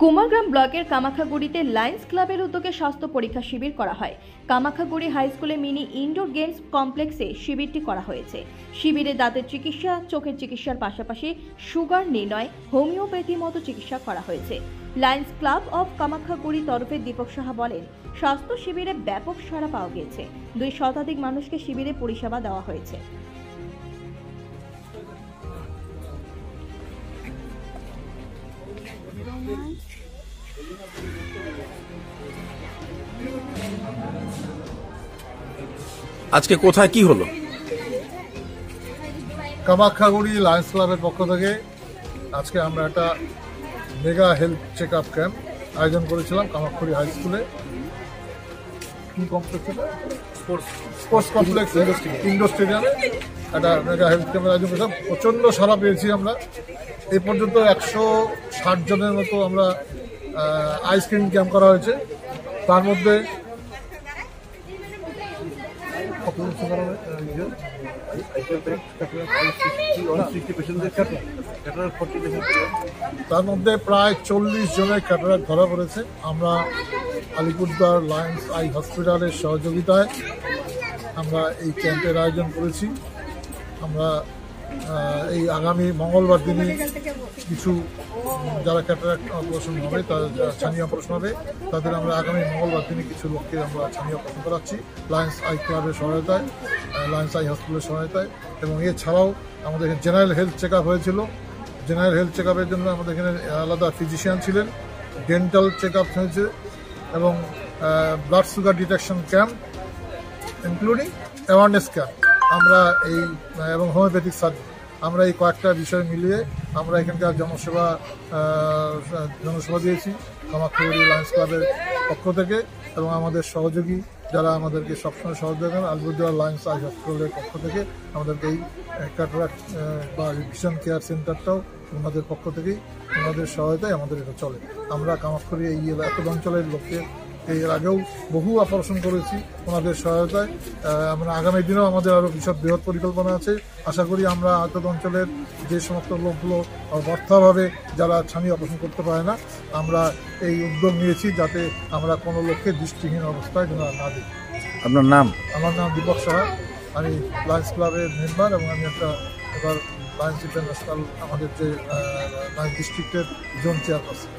কুমারগ্রাম ব্লকের কামাখাগুড়িতে লায়ন্স ক্লাবের উদ্যোগে স্বাস্থ্য পরীক্ষা শিবির করা হয়। কামাখাগুড়ি হাই স্কুলে মিনি ইনডোর গেমস কমপ্লেক্সে শিবিরটি করা হয়েছে। শিবিরে দাঁতের চিকিৎসা, চোখের চিকিৎসার পাশাপাশি সুগার নির্ণয়, হোমিওপ্যাথি মতো চিকিৎসা করা হয়েছে। লায়ন্স ক্লাব অফ কামাখাগুড়ি তরফে দীপক সাহা বলেন, স্বাস্থ্য শিবিরে ব্যাপক সাড়া পাওয়া গিয়েছে। 2 শতাধিক মানুষকে শিবিরে পরিষেবা দেওয়া হয়েছে। আজকে কোথায় কি হলো? কামাখাগুড়ি লায়ন্স ক্লাবের পক্ষ থেকে আজকে আমরা একটা mega health check up camp আয়োজন করেছিলাম কামাখাগুড়ি হাই স্কুলে। স্পোর্টস কমপ্লেক্স ইন্ডোর স্টেডিয়ামে একটা মেগা হেলথ ক্যাম্পের আয়োজন করেছিলাম। প্রচণ্ড সাড়া পেয়েছি আমরা। এই পর্যন্ত 160 জনের মতো আমরা আই স্ক্রিনিং ক্যাম্প করা হয়েছে। তার মধ্যে প্রায় 40 জনের ক্যাটারাক্ট ধরা পড়েছে। আমরা আলিপুরদুয়ার লায়ন্স আই হসপিটালের সহযোগিতায় আমরা এই ক্যাম্পের আয়োজন করেছি। আমরা এই আগামী মঙ্গলবার দিনই কিছু যারা ক্যাটারাক্ট অপারেশন হবে, তাদের ছানি অপারেশন হবে, তাদের আমরা আগামী মঙ্গলবার দিনে কিছু লোককে আমরা ছানি অপারেশন করাচ্ছি লায়ন্স আই ক্লাবের সহায়তায়, লায়ন্স আই হসপিটালের সহায়তায়। এবং এছাড়াও আমাদের এখানে জেনারেল হেলথ চেক আপ হয়েছিল। জেনারেল হেলথ চেক আপের জন্য আমাদের এখানে আলাদা ফিজিশিয়ান ছিলেন। ডেন্টাল চেক আপ হয়েছে এবং blood sugar detection camp including awareness camp আমরা এই এবং হোমিওপ্যাথিক সার্জারি, আমরা এই কয়েকটা বিষয় মিলিয়ে আমরা এখানকার জনসভা দিয়েছি কামাখাগুড়ি লায়ন্স ক্লাবের পক্ষ থেকে। এবং আমাদের সহযোগী যারা আমাদেরকে সবসময় সহযোগিতা করেন, আলিপুরদুয়ার লায়ন্স আই হসপিটালের পক্ষ থেকে আমাদেরকে এই ক্যাটারাক্ট বা ভিশন কেয়ার সেন্টারটাও ওনাদের পক্ষ থেকেই, ওনাদের সহায়তায় আমাদের এটা চলে। আমরা কামাখাগুড়ি এই এত অঞ্চলের লোককে এর আগেও বহু অপারেশন করেছি ওনাদের সহায়তায়। আমরা আগামী দিনেও আমাদের আরও বিশদ বৃহৎ পরিকল্পনা আছে। আশা করি আমরা আহত অঞ্চলের যে সমস্ত লোকগুলো অর্থাভাবে যারা ছানি অপারেশন করতে পারে না, আমরা এই উদ্যোগ নিয়েছি যাতে আমরা কোনো লোককে দৃষ্টিহীন অবস্থায় যেন না দিই। আপনার নাম? আমার নাম দীপক সাহা। আমি লায়ন্স ক্লাবের মেম্বার এবং আমি একটা এবার লায়ন্স ইন্টারন্যাশনাল আমাদের যে লায়ন্স ডিস্ট্রিক্টের জোন চেয়ারপারসন।